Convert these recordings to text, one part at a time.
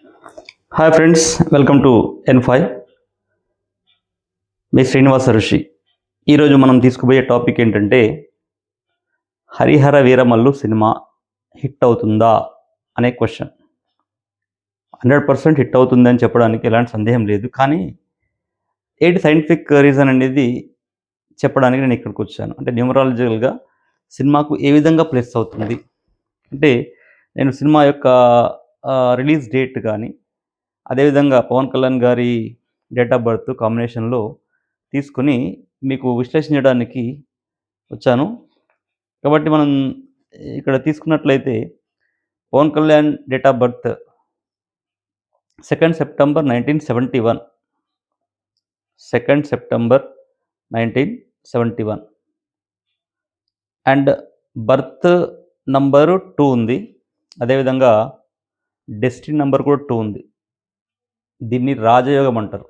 Hi friends, welcome to N5. మీ శ్రీనివాస ఋషి. ఈరోజు మనం తీసుకుపోయే టాపిక్ ఏంటంటే, హరిహర వీరమల్లు సినిమా హిట్ అవుతుందా అనే క్వశ్చన్. 100% హిట్ అవుతుందని చెప్పడానికి ఎలాంటి సందేహం లేదు. కానీ ఏంటి సైంటిఫిక్ రీజన్ అనేది చెప్పడానికి నేను ఇక్కడికి వచ్చాను. అంటే న్యూమరాలజికల్గా సినిమాకు ఏ విధంగా ప్లస్ అవుతుంది అంటే, నేను సినిమా యొక్క రిలీజ్ డేట్ కానీ, అదేవిధంగా పవన్ కళ్యాణ్ గారి డేట్ ఆఫ్ బర్త్ కాంబినేషన్లో తీసుకొని మీకు విశ్లేషించడానికి వచ్చాను. కాబట్టి మనం ఇక్కడ తీసుకున్నట్లయితే Pawan Kalyan date of birth 2 September 1971. 2 September 1971 and birth number 2 ఉంది. అదేవిధంగా డెస్టినీ నంబర్ కూడా 2 ఉంది. దీన్ని రాజయోగం అంటారు.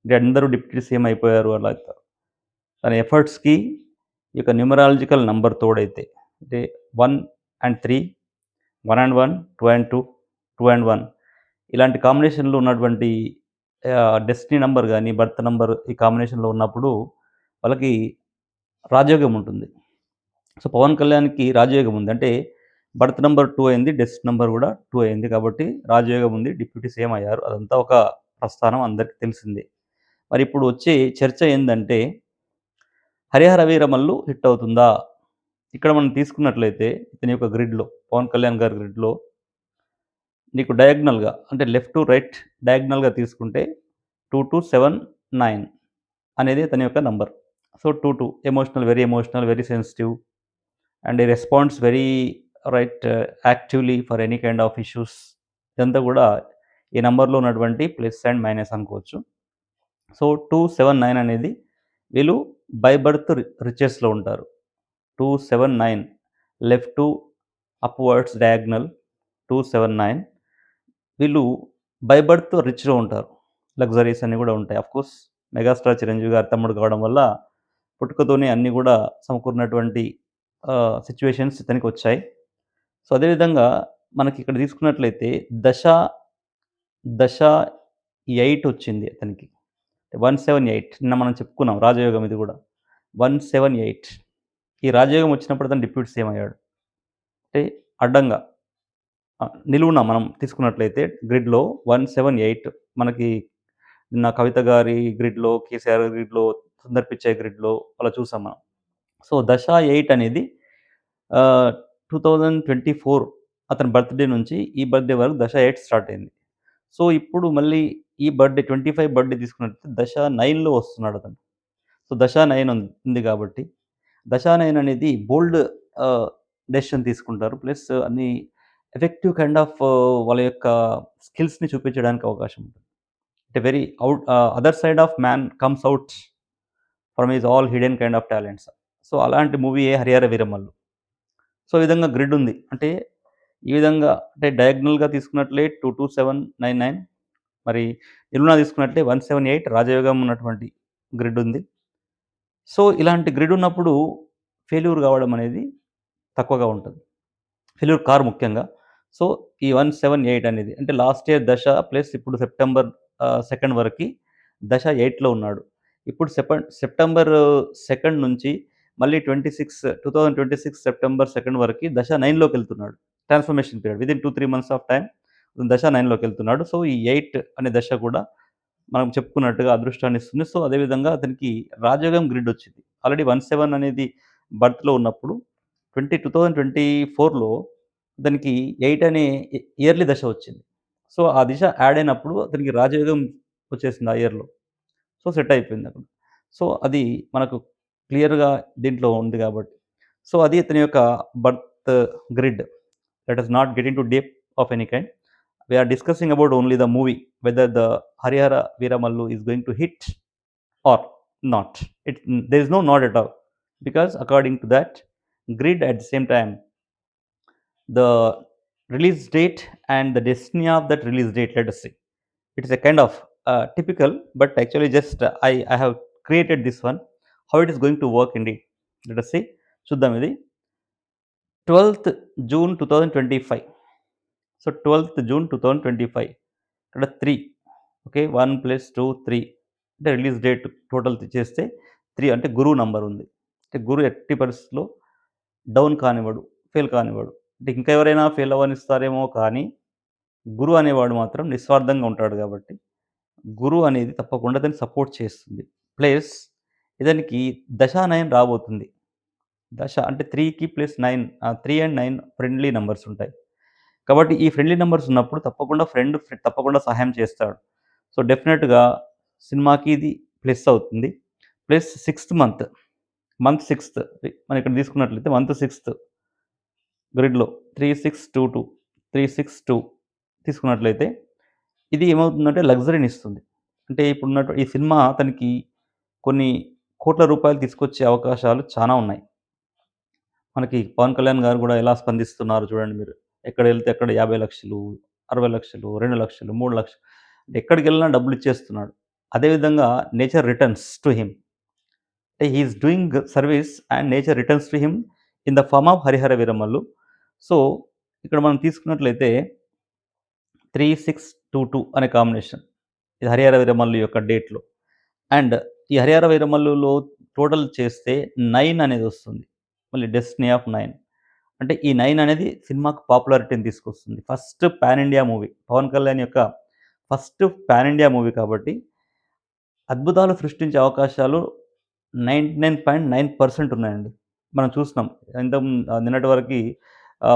అంటే అందరూ డిప్యూటీ సీఎం అయిపోయారు అలా. తన ఎఫర్ట్స్‌కి ఈ యొక్క న్యూమరాలజికల్ నంబర్ తోడైతే అంటే 1 అండ్ 3, 1 అండ్ 1, 2 అండ్ 2, 2 అండ్ 1 ఇలాంటి కాంబినేషన్‌లో ఉన్నటువంటి డెస్టినీ నంబర్ గానీ, బర్త్ నంబర్ ఈ కాంబినేషన్‌లో ఉన్నప్పుడు వాళ్ళకి రాజయోగం ఉంటుంది. సో, పవన్ కళ్యాణ్‌కి రాజయోగం ఉంది. అంటే బర్త్ నంబర్ 2 అయింది. డెస్టినీ నంబర్ కూడా 2 అయింది. కాబట్టి రాజయోగం ఉంది. డిప్యూటీ సీఎం అయ్యారు. అదంతా ఒక ప్రస్థానం అందరికీ తెలిసిందే. మరి ఇప్పుడు వచ్చే చర్చ ఏందంటే, హరిహర వీరమల్లు హిట్ అవుతుందా? ఇక్కడ మనం తీసుకున్నట్లయితే ఇతని యొక్క గ్రిడ్‌లో, పవన్ కళ్యాణ్ గారి గ్రిడ్‌లో నీకు డయాగ్నల్‌గా అంటే లెఫ్ట్ టు రైట్ డయాగ్నల్‌గా తీసుకుంటే 2279 అనేది తన యొక్క number. So, 22 emotional, very sensitive and he responds very actively for any kind of issues. ఇదంతా కూడా ఈ నంబర్‌లో ఉన్నటువంటి ప్లస్ అండ్ మైనస్ అనుకోవచ్చు. సో, 279 అనేది వీళ్ళు బై బర్త్ రిచెస్‌లో ఉంటారు. 279 లెఫ్ట్ టు అప్‌వర్డ్స్ డయాగ్నల్ 279 వీళ్ళు బై బర్త్ రిచ్‌లో ఉంటారు. లగ్జరీస్ అన్నీ కూడా ఉంటాయి. ఆఫ్‌కోర్స్ మెగాస్టార్ చిరంజీవి గారి తమ్ముడు కావడం వల్ల పుట్టుకతోనే అన్నీ కూడా సమకూరినటువంటి సిట్యుయేషన్స్ ఇతనికొచ్చాయి. సో, అదేవిధంగా మనకి ఇక్కడ తీసుకున్నట్లయితే దశ, దశ 8 వచ్చింది అతనికి. 178 నిన్న మనం చెప్పుకున్నాం రాజయోగం ఇది కూడా. 178 ఈ రాజయోగం వచ్చినప్పుడు అతను డిప్యూటీ సీఎం అయ్యాడు. అంటే అడ్డంగా నిలువున మనం తీసుకున్నట్లయితే గ్రిడ్‌లో 178 మనకి నిన్న కవిత గారి గ్రిడ్‌లో, కేసీఆర్ గారి గ్రిడ్‌లో, సుందర్ పిచ్చై గ్రిడ్‌లో అలా చూసాం మనం. సో, దశ 8 అనేది 2024 అతని బర్త్‌డే నుంచి ఈ బర్త్‌డే వరకు దశ 8 స్టార్ట్ అయింది. సో, ఇప్పుడు మళ్ళీ ఈ బర్త్‌డే 25 బర్త్‌డే తీసుకున్నట్లయితే దశ 9లో వస్తున్నాడతను. సో, దశ 9 ఉంది కాబట్టి దశ 9 అనేది బోల్డ్ ఆహ్, డెసిషన్ తీసుకుంటారు. ప్లస్ అన్ని ఎఫెక్టివ్ కైండ్ ఆఫ్ వాళ్ళ యొక్క స్కిల్స్‌ని చూపించడానికి అవకాశం ఉంటుంది. అంటే very other side of man comes out from his all hidden kind of talents. So, అలాంటి మూవీయే 'హరిహర వీరమల్లు.' సో, ఈ విధంగా గ్రిడ్ ఉంది. అంటే ఈ విధంగా అంటే డయాగ్నల్‌గా తీసుకున్నట్లే 22799 మరి నిలువునా తీసుకున్నట్లే 178 రాజయోగం ఉన్నటువంటి గ్రిడ్ ఉంది. సో, ఇలాంటి గ్రిడ్ ఉన్నప్పుడు ఫెయిల్యూర్ కావడం అనేది తక్కువగా ఉంటది. ఫెయిల్యూర్ కారు ముఖ్యంగా. సో, ఈ 178 అనేది అంటే లాస్ట్ ఇయర్ దశ ప్లస్ ఇప్పుడు సెప్టెంబర్ 2 వరకి దశ 8లో ఉన్నాడు. ఇప్పుడు సెప్టెంబర్ 2 నుంచి మళ్ళీ 2026 సెప్టెంబర్ 2 వరకి దశ 9లోకెళ్తున్నాడు. Transformation period within 2, 3 months of time దశ 9లోకెళ్తున్నాడు. సో, ఈ 8 అనే దశ కూడా మనం చెప్పుకున్నట్టుగా అదృష్టాన్ని ఇస్తుంది. సో, అదేవిధంగా అతనికి రాజయోగం గ్రిడ్ వచ్చింది. ఆల్రెడీ 17 అనేది బర్త్‌లో ఉన్నప్పుడు 2024లో అతనికి 8 అనే ఇయర్లీ దశ వచ్చింది. సో, ఆ దిశ యాడ్ అయినప్పుడు అతనికి రాజయోగం వచ్చేసింది ఆ ఇయర్‌లో. So, set అయిపోయిందక్కడ. సో, అది మనకు క్లియర్‌గా దీంట్లో ఉంది కాబట్టి. సో, అది ఇతని యొక్క birth grid. Let us not get into deep of any kind. We are discussing about only the movie, whether the Harihara Veeramallu is going to hit or not. There is no not at all, because according to that grid at the same time, the release date and the destiny of that release date, let us see. It is a kind of typical, but actually just I have created this one. How it is going to work indeed. Let us see. చూద్దాం ఇది. 12th June 2025. So 12th June 2025 ఇక్కడ 3 okay. 1 + 2 3 అంటే release date total చేస్తే 3 అంటే గురువు number ఉంది. అంటే గురువు ఎట్టి పరిస్థితిలో డౌన్ కానివ్వడు, ఫెయిల్ కానివ్వడు. అంటే ఇంకా ఎవరైనా ఫెయిల్ అవ్వనిస్తారేమో కానీ, గురువు అనేవాడు మాత్రం నిస్వార్థంగా ఉంటాడు కాబట్టి, గురువు అనేది తప్పకుండా దాన్ని సపోర్ట్ చేస్తుంది. ప్లస్ ఇతనికి దశానయనం రాబోతుంది. దశ అంటే 3కి ప్లస్ 9 3 అండ్ 9 ఫ్రెండ్లీ నంబర్స్ ఉంటాయి. కాబట్టి ఈ ఫ్రెండ్లీ నంబర్స్ ఉన్నప్పుడు తప్పకుండా తప్పకుండా సహాయం చేస్తాడు. సో, డెఫినిట్‌గా సినిమాకి ఇది ప్లస్ అవుతుంది. Plus sixth month, month sixth మనం ఇక్కడ తీసుకున్నట్లయితే మంత్ సిక్స్త్ గ్రిడ్‌లో 3622, 362 తీసుకున్నట్లయితే ఇది ఏమవుతుందంటే లగ్జరీనిస్తుంది. అంటే ఇప్పుడున్నటు ఈ సినిమా అతనికి కొన్ని కోట్ల రూపాయలు తీసుకొచ్చే అవకాశాలు చానా ఉన్నాయి. మనకి 'పవన్ కళ్యాణ్' గారు గూడా ఎలా స్పందిస్తున్నారు చూడండి మీరు. ఎక్కడెళ్తే అక్కడ 50,00,000, 60,00,000, 2,00,000, 3,00,000 ఎక్కడికెళ్ళినా డబ్బులిచ్చేస్తున్నాడు. అదేవిధంగా నేచర్ రిటర్న్స్ టు హిమ్. అంటే he is doing service and nature returns to him in the form of 'Harihara Veeramallu.' So, ఇక్కడ మనం తీసుకున్నట్లయితే 3622 అనే కాంబినేషన్. ఇది 'హరిహర వీరమల్లు' యొక్క డేట్‌లో. అండ్ ఈ 'హరిహర వీరమల్లులో' టోటల్ చేస్తే 9 అనేదొస్తుంది. మళ్ళీ 'డెస్టినీ ఆఫ్ 9' అంటే ఈ 9 అనేది సినిమాకు పాపులారిటీని తీసుకొస్తుంది. First pan India movie. Pawan Kalyan యొక్క ఫస్ట్ పాన్ ఇండియా మూవీ కాబట్టి అద్భుతాలు సృష్టించే అవకాశాలు 99.9% ఉన్నాయండి. మనం చూస్తున్నాం. నిన్నటి వరకి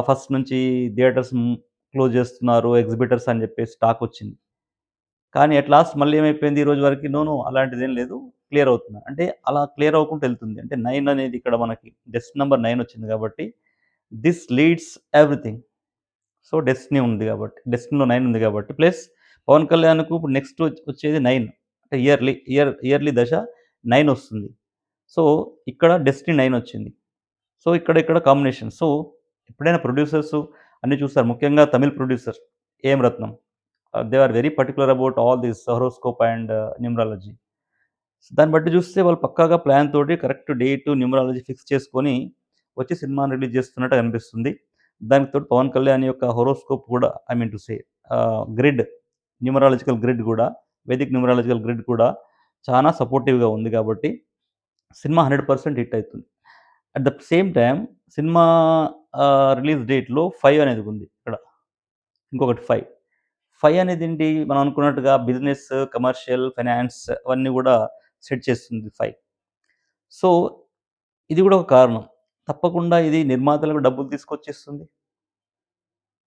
ఫస్ట్ నుంచి థియేటర్స్ క్లోజ్ చేస్తున్నారు. ఎగ్జిబిటర్స్ అని చెప్పేసి టాకొచ్చింది. కానీ అట్ లాస్ట్ మళ్ళీ ఏమైపోయింది ఈ రోజు వరకి నో, నో అలాంటిదేం లేదు. క్లియర్ అవుతుంది. అంటే అలా క్లియర్ అవ్వకుంటూ ఎళ్తుంది. అంటే 9 అనేది ఇక్కడ మనకి డెస్ట్ నంబర్ 9 వచ్చింది కాబట్టి this leads everything. So, destiny ఉంది గాబట్టి, డెస్టినీలో 9 ఉంది గాబట్టి, ప్లస్ పవన్ కళ్యాణ్‌కు ఇప్పుడు నెక్స్ట్ వచ్చేది 9 అంటే ఇయర్లీ దశ 9 వస్తుంది. సో, ఇక్కడ డెస్టినీ 9 వచ్చింది. సో, ఇక్కడ కాంబినేషన్. సో, ఎప్పుడైనా ప్రొడ్యూసర్స్ అన్నీ చూస్తారు. ముఖ్యంగా Tamil producer AM Ratnam. They are very particular about all this horoscope and numerology. దాన్ని బట్టి చూస్తే వాళ్ళు పక్కాగా ప్లాన్ తోటి కరెక్ట్ డేటు, న్యూమరాలజీ ఫిక్స్ చేసుకొని వచ్చి సినిమాని రిలీజ్ చేస్తున్నట్టు అనిపిస్తుంది. దానికి తోడు పవన్ కళ్యాణ్ యొక్క హోరోస్కోప్ కూడా I mean to say grid numerological grid కూడా వేదిక్ న్యూమరాలజికల్ గ్రిడ్ కూడా చాలా సపోర్టివ్‌గా ఉంది కాబట్టి సినిమా 100% హిట్ అయితుంది. At the same time cinema release డేట్‌లో 5 అనేది ఉంది ఇక్కడ. ఇంకొకటి 5. 5 అనేదేంటి మనం అనుకున్నట్టుగా బిజినెస్, కమర్షియల్, ఫైనాన్స్ అవన్నీ గూడా సెట్ చేస్తుంది 5. సో, ఇది గూడా ఒక కారణం. తప్పకుండా ఇది నిర్మాతలకు డబ్బులు తీసుకొచ్చేస్తుంది.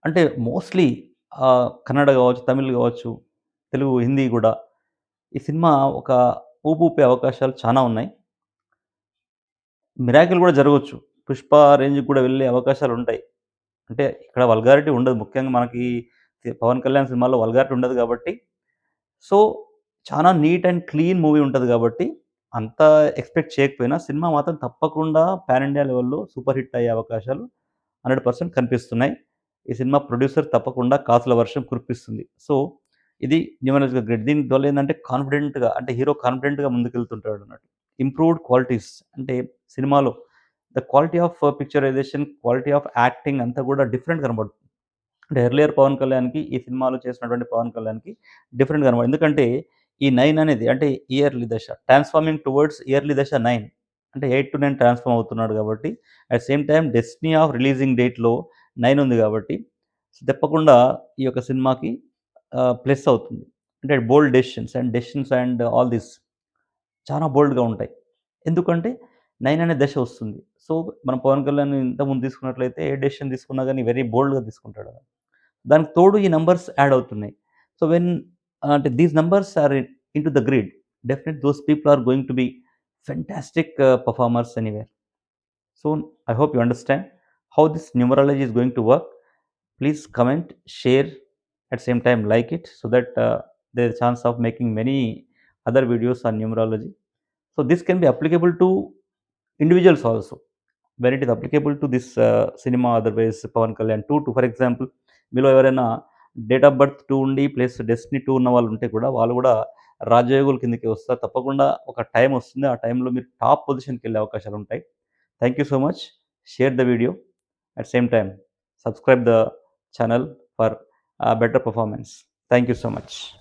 అంటే మోస్ట్‌లీ కన్నడ గావచ్చు, తమిళ్ గావచ్చు, తెలుగు, హిందీ గూడా ఈ సినిమా ఒక ఊపే అవకాశాలు చానా ఉన్నాయి. మిరాకిల్ గూడా జరగొచ్చు. 'పుష్ప' రేంజ్‌కి కూడా వెళ్ళే అవకాశాలుంటాయి. అంటే ఇక్కడ వల్గారిటీ ఉండదు. ముఖ్యంగా మనకి 'పవన్ కళ్యాణ్' సినిమాలో వల్గారిటీ ఉండదు గాబట్టి, సో, చానా నీట్ అండ్ క్లీన్ మూవీ ఉంటది గాబట్టి, అంత ఎక్స్‌పెక్ట్ చేయకపోయినా సినిమా మాత్రం తప్పకుండా పాన్ ఇండియా లెవెల్‌లో సూపర్ హిట్ అయ్యే అవకాశాలు 100% కనిపిస్తున్నాయి. ఈ సినిమా ప్రొడ్యూసర్ తప్పకుండా కాసుల వర్షం కురిపిస్తుంది. సో, ఇది న్యూమరాలజికల్ గ్రిడ్. దీని వల్ల ఏందంటే కాన్ఫిడెంట్‌గా అంటే హీరో కాన్ఫిడెంట్‌గా ముందుకెళ్తుంటాడన్నట్టు. ఇంప్రూవ్డ్ క్వాలిటీస్ అంటే సినిమాలో the quality of picturization, quality of acting అంతా కూడా డిఫరెంట్ కనబడుతుంది. అంటే ఎర్లియర్ పవన్ కళ్యాణ్‌కి, ఈ సినిమాలో చేసినటువంటి పవన్ కళ్యాణ్‌కి డిఫరెంట్ కనబడింది. ఎందుకంటే ఈ 9 అనేది అంటే ఇయర్లీ దశ ట్రాన్స్‌ఫార్మింగ్ టువర్డ్స్ ఇయర్లీ దశ 9 అంటే 8-9 ట్రాన్స్‌ఫార్మ్ అవుతున్నాడు కాబట్టి, at same time destiny of releasing డేట్‌లో 9 ఉంది కాబట్టి, తప్పకుండా ఈ యొక్క సినిమాకి ప్లస్ అవుతుంది. అంటే డెసిషన్స్ అండ్ ఆల్ దిస్ చాలా బోల్డ్‌గా ఉంటాయి. ఎందుకంటే 9 అనే దశ వస్తుంది. సో, మనం పవన్ కళ్యాణ్ ఇంతకుముందు తీసుకున్నట్లయితే ఏ డెసిషన్ తీసుకున్నా గాని వెరీ బోల్డ్‌గా తీసుకుంటాడు. దానికి తోడు ఈ నంబర్స్ యాడ్ అవుతున్నాయి. సో, అంటే these numbers are into the grid. Definitely those people are going to be fantastic performers anywhere. So, I hope you understand how this numerology is going to work. Please comment, share, at same time like it so that there is a chance of making many other videos on numerology. So, this can be applicable to individuals also. When it is applicable to this cinema, otherwise Pawan Kalyan 2 for example, మీలో ఎవరైనా date of birth 2 ఉండి plus destiny 2 ఉన్న వాళ్ళు ఉంటే కూడా వాళ్ళు కూడా రాజయోగుల కిందకి వస్తారు. తప్పకుండా ఒక టైం వస్తుంది. ఆ టైంలో మీరు టాప్ పొజిషన్‌కి వెళ్ళే అవకాశాలు ఉంటాయి. Thank you so much. Share the video. At same time, subscribe the channel for better performance. Thank you so much.